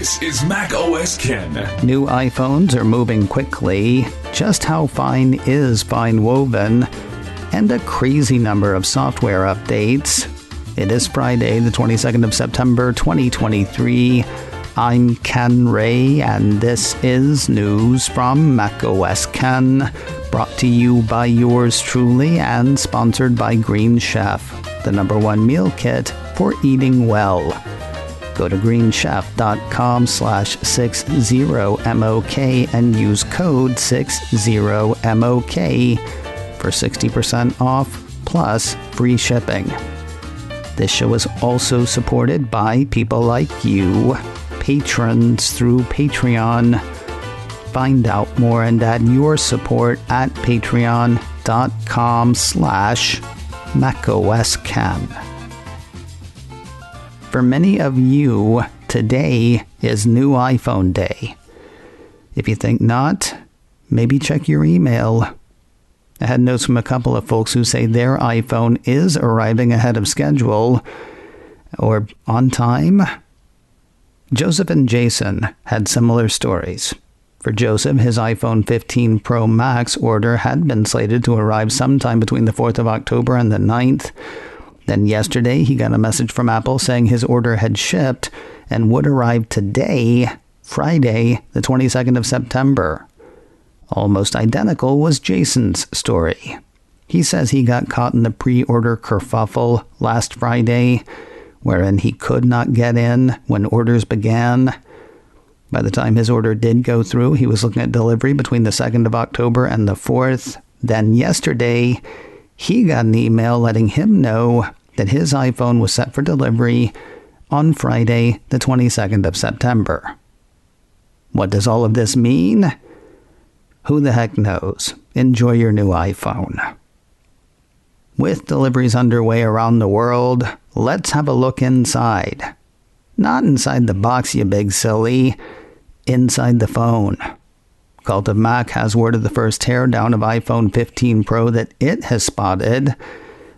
This is macOS Ken. New iPhones are moving quickly. Just how fine is FineWoven? And a crazy number of software updates. It is Friday, the 22nd of September, 2023. I'm Ken Ray, and this is news from macOS Ken, brought to you by yours truly and sponsored by Green Chef, the #1 meal kit for eating well. Go to greenchef.com/60MOK and use code 60MOK for 60% off plus free shipping. This show is also supported by people like you, patrons through Patreon. Find out more and add your support at patreon.com/macOSCan. For many of you, today is new iPhone day. If you think not, maybe check your email. I had notes from a couple of folks who say their iPhone is arriving ahead of schedule or on time. Joseph and Jason had similar stories. For Joseph, his iPhone 15 Pro Max order had been slated to arrive sometime between the 4th of October and the 9th. Then yesterday, he got a message from Apple saying his order had shipped and would arrive today, Friday, the 22nd of September. Almost identical was Jason's story. He says he got caught in the pre-order kerfuffle last Friday, wherein he could not get in when orders began. By the time his order did go through, he was looking at delivery between the 2nd of October and the 4th. Then yesterday, he got an email letting him know that his iPhone was set for delivery on Friday, the 22nd of September. What does all of this mean? Who the heck knows? Enjoy your new iPhone. With deliveries underway around the world, let's have a look inside. Not inside the box, you big silly. Inside the phone. Cult of Mac has word of the first teardown of iPhone 15 Pro that it has spotted.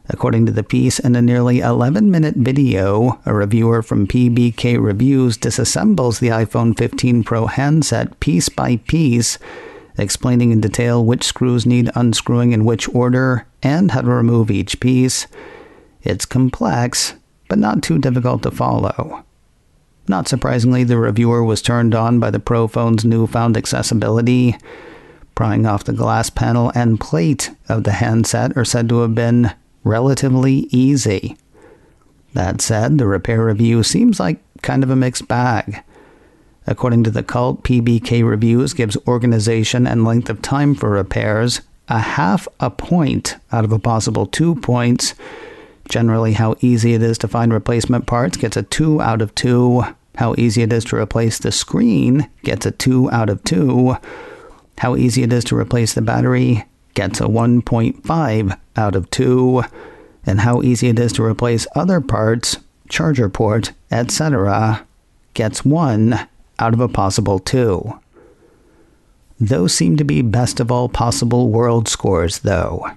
According to the piece, in a nearly 11-minute video, a reviewer from PBKreviews disassembles the iPhone 15 Pro handset piece by piece, explaining in detail which screws need unscrewing in which order and how to remove each piece. It's complex, but not too difficult to follow. Not surprisingly, the reviewer was turned on by the Pro phone's newfound accessibility. Prying off the glass panel and plate of the handset are said to have been relatively easy. That said, the repair review seems like kind of a mixed bag. According to the cult, PBKreviews gives organization and length of time for repairs a half a point out of a possible 2 points. Generally, how easy it is to find replacement parts gets a 2 out of 2. How easy it is to replace the screen gets a 2 out of 2. How easy it is to replace the battery gets a 1.5 out of 2. And how easy it is to replace other parts, charger port, etc., gets 1 out of a possible 2. Those seem to be best of all possible world scores, though.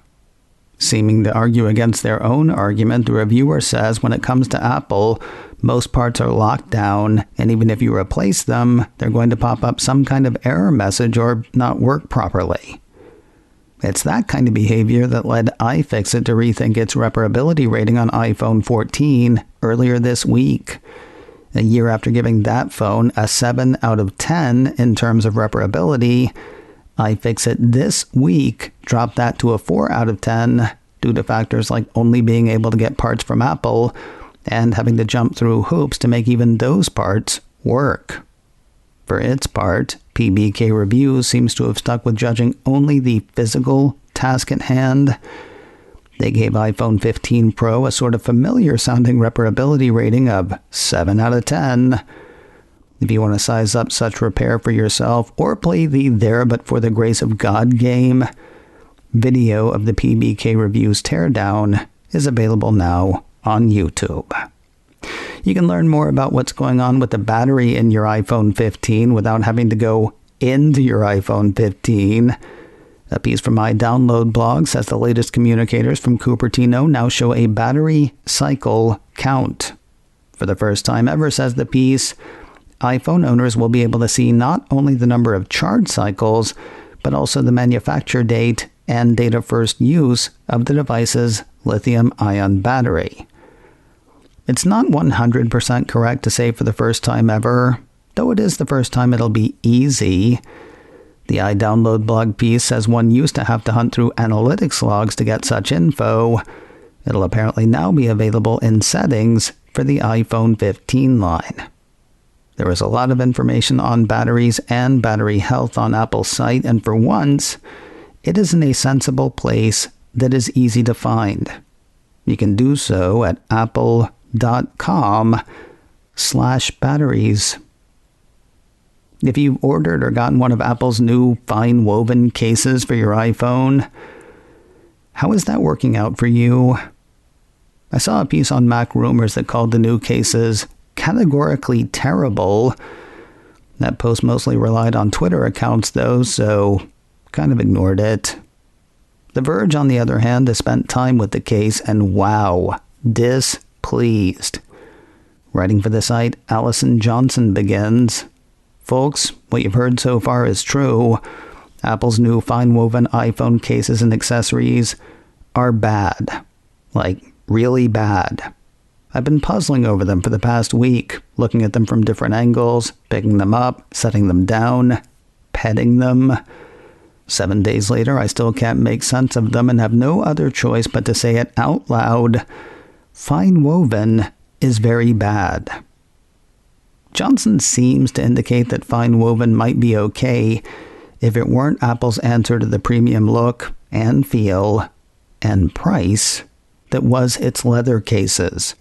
Seeming to argue against their own argument, the reviewer says when it comes to Apple, most parts are locked down, and even if you replace them, they're going to pop up some kind of error message or not work properly. It's that kind of behavior that led iFixit to rethink its reparability rating on iPhone 14 earlier this week. A year after giving that phone a 7 out of 10 in terms of reparability, iFixit this week dropped that to a 4 out of 10 due to factors like only being able to get parts from Apple and having to jump through hoops to make even those parts work. For its part, PBKreviews seems to have stuck with judging only the physical task at hand. They gave iPhone 15 Pro a sort of familiar-sounding reparability rating of 7 out of 10. If you want to size up such repair for yourself or play the There But For the Grace of God game, video of the PBKreviews teardown is available now on YouTube. You can learn more about what's going on with the battery in your iPhone 15 without having to go into your iPhone 15. A piece from my download blog says the latest communicators from Cupertino now show a battery cycle count. For the first time ever, says the piece, iPhone owners will be able to see not only the number of charge cycles, but also the manufacture date and date of first use of the device's lithium-ion battery. It's not 100% correct to say for the first time ever, though it is the first time it'll be easy. The iDownload blog piece says one used to have to hunt through analytics logs to get such info. It'll apparently now be available in settings for the iPhone 15 line. There is a lot of information on batteries and battery health on Apple's site, and for once, it is in a sensible place that is easy to find. You can do so at apple.com/batteries. If you've ordered or gotten one of Apple's new FineWoven cases for your iPhone, how is that working out for you? I saw a piece on Mac Rumors that called the new cases categorically terrible. That post mostly relied on Twitter accounts though, so kind of ignored it. The Verge, on the other hand, has spent time with the case and wow, displeased. Writing for the site, Allison Johnson begins, "Folks, what you've heard so far is true. Apple's new FineWoven iPhone cases and accessories are bad. Like, really bad. I've been puzzling over them for the past week, looking at them from different angles, picking them up, setting them down, petting them. 7 days later, I still can't make sense of them and have no other choice but to say it out loud. FineWoven is very bad." Johnson seems to indicate that FineWoven might be okay if it weren't Apple's answer to the premium look and feel and price that was its leather cases.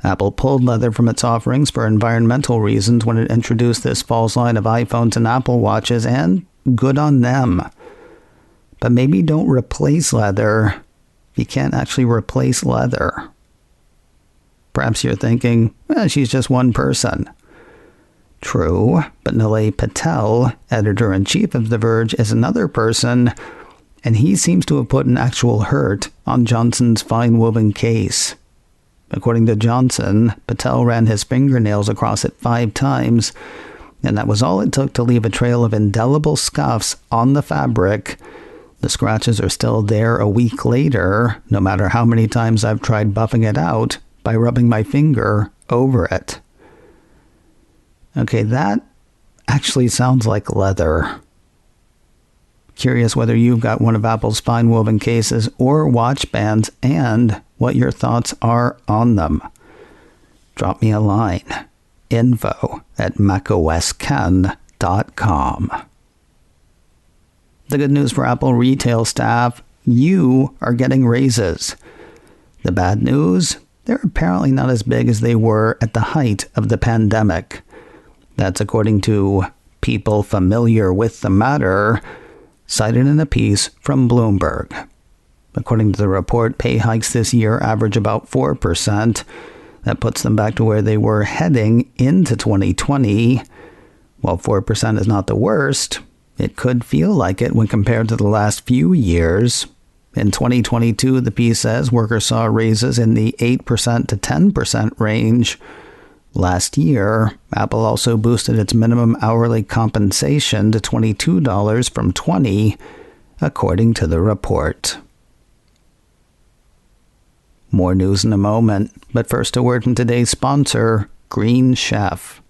Apple pulled leather from its offerings for environmental reasons when it introduced this fall's line of iPhones and Apple Watches, and good on them. But maybe don't replace leather. You can't actually replace leather. Perhaps you're thinking, she's just one person. True, but Nilay Patel, editor-in-chief of The Verge, is another person, and he seems to have put an actual hurt on Johnson's FineWoven case. According to Johnson, Patel ran his fingernails across it 5 times, and that was all it took to leave a trail of indelible scuffs on the fabric. The scratches are still there a week later, no matter how many times I've tried buffing it out by rubbing my finger over it. Okay, that actually sounds like leather. Curious whether you've got one of Apple's FineWoven cases or watch bands and what your thoughts are on them. Drop me a line. info@macosken.com. The good news for Apple retail staff, you are getting raises. The bad news, they're apparently not as big as they were at the height of the pandemic. That's according to people familiar with the matter, cited in a piece from Bloomberg. According to the report, pay hikes this year average about 4%. That puts them back to where they were heading into 2020. While 4% is not the worst, it could feel like it when compared to the last few years. In 2022, the piece says workers saw raises in the 8% to 10% range. Last year, Apple also boosted its minimum hourly compensation to $22 from $20, according to the report. More news in a moment, but first a word from today's sponsor, Green Chef.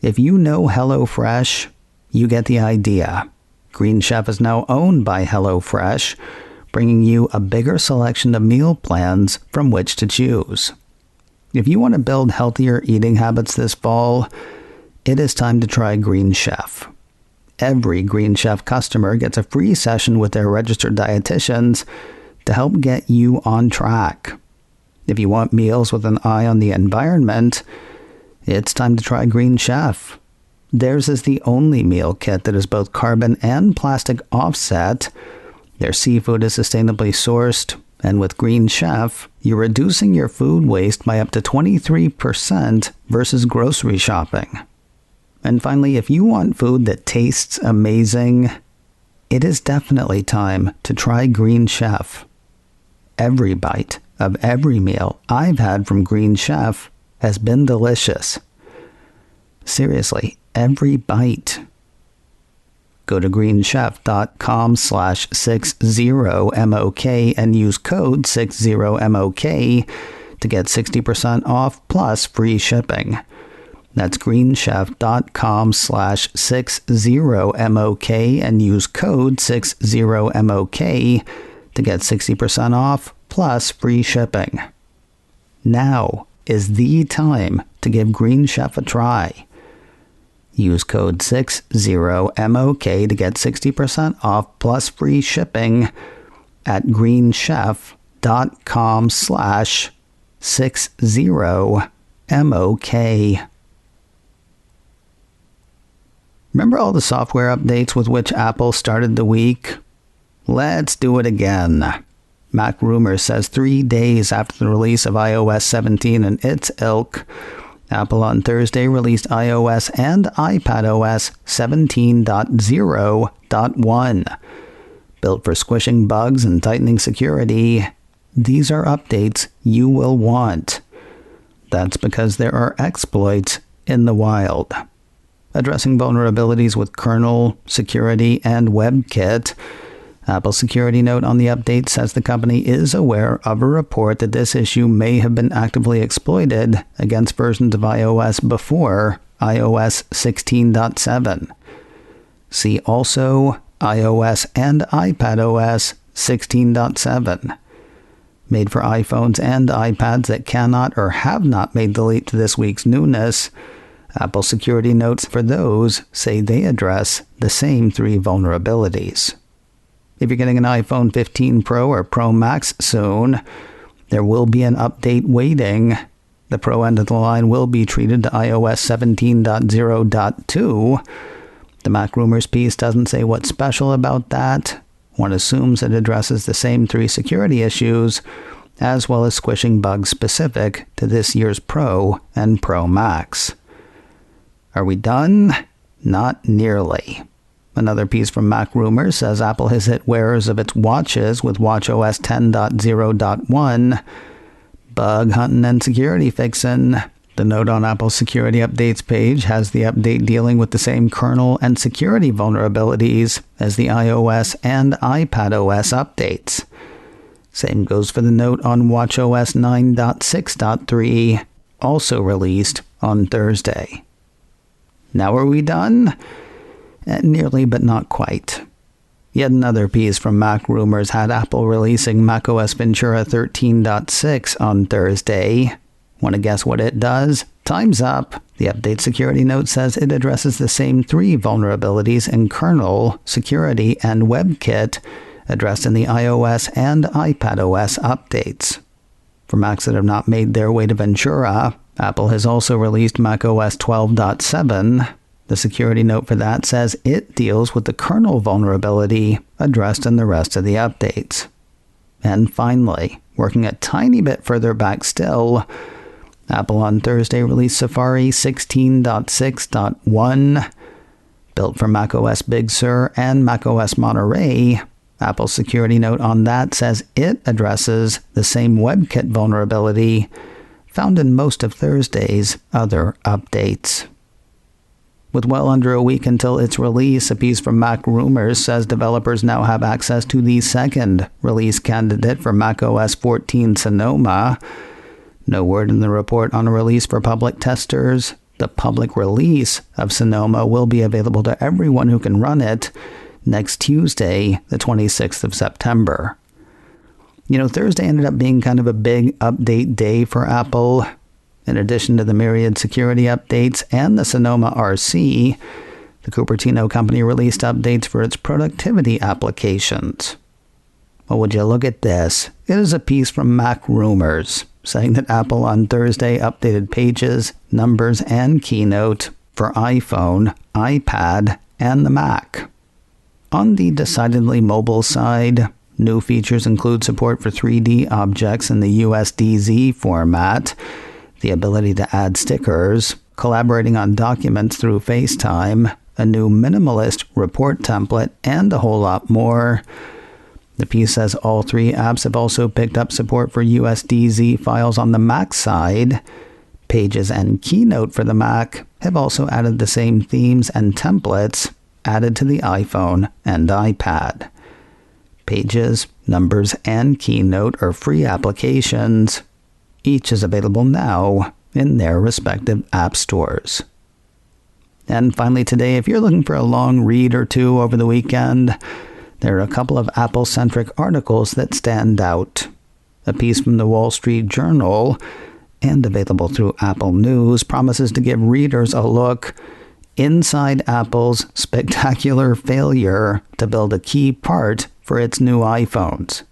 If you know HelloFresh, you get the idea. Green Chef is now owned by HelloFresh, bringing you a bigger selection of meal plans from which to choose. If you want to build healthier eating habits this fall, it is time to try Green Chef. Every Green Chef customer gets a free session with their registered dietitians to help get you on track. If you want meals with an eye on the environment, it's time to try Green Chef. Theirs is the only meal kit that is both carbon and plastic offset. Their seafood is sustainably sourced, and with Green Chef, you're reducing your food waste by up to 23% versus grocery shopping. And finally, if you want food that tastes amazing, it is definitely time to try Green Chef. Every bite of every meal I've had from Green Chef has been delicious. Seriously, every bite. Go to greenchef.com/60MOK and use code 60MOK to get 60% off plus free shipping. That's greenchef.com/60MOK and use code 60MOK to get 60% off plus free shipping. Now is the time to give Green Chef a try. Use code 60MOK to get 60% off plus free shipping at greenchef.com/60MOK. Remember all the software updates with which Apple started the week? Let's do it again. Mac Rumors says 3 days after the release of iOS 17 and its ilk, Apple on Thursday released iOS and iPadOS 17.0.1. Built for squishing bugs and tightening security, these are updates you will want. That's because there are exploits in the wild. Addressing vulnerabilities with kernel, security, and WebKit, Apple's security note on the update says the company is aware of a report that this issue may have been actively exploited against versions of iOS before iOS 16.7. See also iOS and iPadOS 16.7. Made for iPhones and iPads that cannot or have not made the leap to this week's newness, Apple security notes for those say they address the same 3 vulnerabilities. If you're getting an iPhone 15 Pro or Pro Max soon, there will be an update waiting. The Pro end of the line will be treated to iOS 17.0.2. The Mac Rumors piece doesn't say what's special about that. One assumes it addresses the same 3 security issues, as well as squishing bugs specific to this year's Pro and Pro Max. Are we done? Not nearly. Another piece from Mac Rumors says Apple has hit wearers of its watches with watchOS 10.0.1. Bug hunting and security fixin'. The note on Apple's security updates page has the update dealing with the same kernel and security vulnerabilities as the iOS and iPadOS updates. Same goes for the note on watchOS 9.6.3, also released on Thursday. Now are we done? Nearly, but not quite. Yet another piece from Mac Rumors had Apple releasing macOS Ventura 13.6 on Thursday. Want to guess what it does? Time's up. The update security note says it addresses the same 3 vulnerabilities in kernel, security, and WebKit addressed in the iOS and iPadOS updates. For Macs that have not made their way to Ventura, Apple has also released macOS 12.7. The security note for that says it deals with the kernel vulnerability addressed in the rest of the updates. And finally, working a tiny bit further back still, Apple on Thursday released Safari 16.6.1. Built for macOS Big Sur and macOS Monterey, Apple's security note on that says it addresses the same WebKit vulnerability found in most of Thursday's other updates. With well under a week until its release, a piece from Mac Rumors says developers now have access to the second release candidate for macOS 14 Sonoma. No word in the report on a release for public testers. The public release of Sonoma will be available to everyone who can run it next Tuesday, the 26th of September. You know, Thursday ended up being kind of a big update day for Apple. In addition to the myriad security updates and the Sonoma RC, the Cupertino company released updates for its productivity applications. Well, would you look at this? It is a piece from Mac Rumors saying that Apple on Thursday updated Pages, Numbers, and Keynote for iPhone, iPad, and the Mac. On the decidedly mobile side, new features include support for 3D objects in the USDZ format, the ability to add stickers, collaborating on documents through FaceTime, a new minimalist report template, and a whole lot more. The piece says all 3 apps have also picked up support for USDZ files on the Mac side. Pages and Keynote for the Mac have also added the same themes and templates added to the iPhone and iPad. Pages, Numbers, and Keynote are free applications. Each is available now in their respective app stores. And finally today, if you're looking for a long read or two over the weekend, there are a couple of Apple-centric articles that stand out. A piece from the Wall Street Journal, and available through Apple News, promises to give readers a look inside Apple's spectacular failure to build a key part for its new iPhones.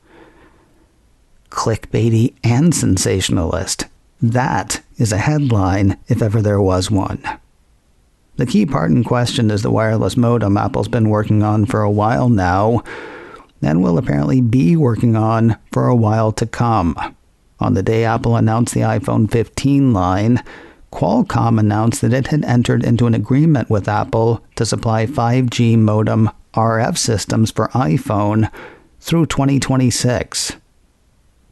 Clickbaity and sensationalist. That is a headline if ever there was one. The key part in question is the wireless modem Apple's been working on for a while now, and will apparently be working on for a while to come. On the day Apple announced the iPhone 15 line, Qualcomm announced that it had entered into an agreement with Apple to supply 5G modem RF systems for iPhone through 2026.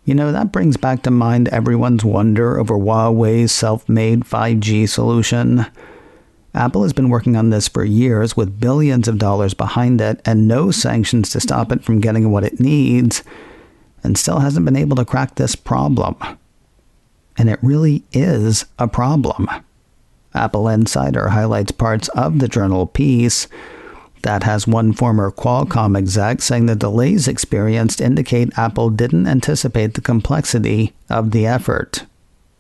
You know, that brings back to mind everyone's wonder over Huawei's self-made 5G solution. Apple has been working on this for years with billions of dollars behind it and no sanctions to stop it from getting what it needs, and still hasn't been able to crack this problem. And it really is a problem. Apple Insider highlights parts of the journal piece that has one former Qualcomm exec saying the delays experienced indicate Apple didn't anticipate the complexity of the effort.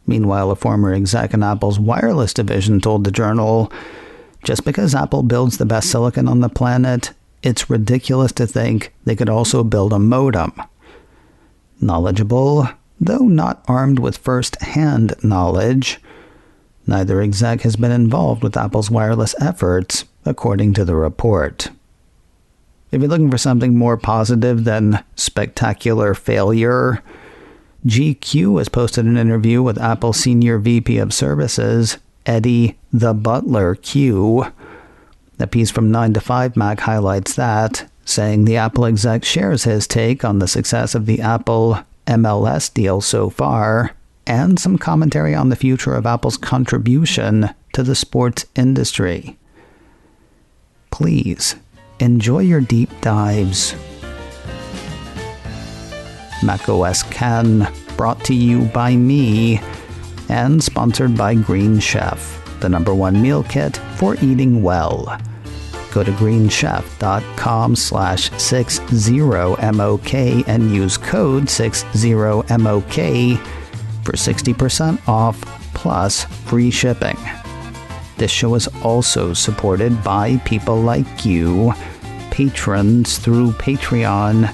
Meanwhile, a former exec in Apple's wireless division told the journal, just because Apple builds the best silicon on the planet, it's ridiculous to think they could also build a modem. Knowledgeable, though not armed with first-hand knowledge, neither exec has been involved with Apple's wireless efforts, according to the report. If you're looking for something more positive than spectacular failure, GQ has posted an interview with Apple Senior VP of Services, Eddy the Butler Q. A piece from 9 to 5 Mac highlights that, saying the Apple exec shares his take on the success of the Apple MLS deal so far, and some commentary on the future of Apple's contribution to the sports industry. Please, enjoy your deep dives. macOS Ken, brought to you by me, and sponsored by Green Chef, the #1 meal kit for eating well. Go to greenchef.com/60MOK and use code 60MOK for 60% off plus free shipping. This show is also supported by people like you, patrons through Patreon.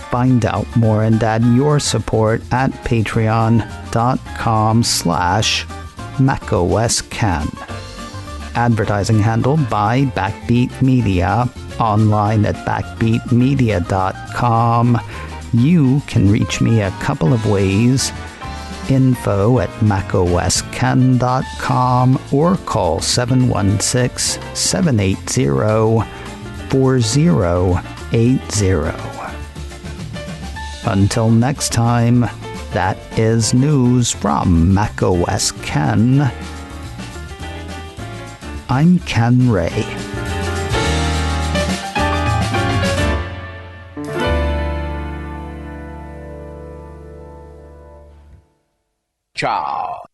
Find out more and add your support at patreon.com/macOSken. Advertising handled by Backbeat Media, online at backbeatmedia.com. You can reach me a couple of ways. Info at macosken.com or call 716-780-4080. Until next time, that is news from macOS Ken. I'm Ken Ray. Ciao.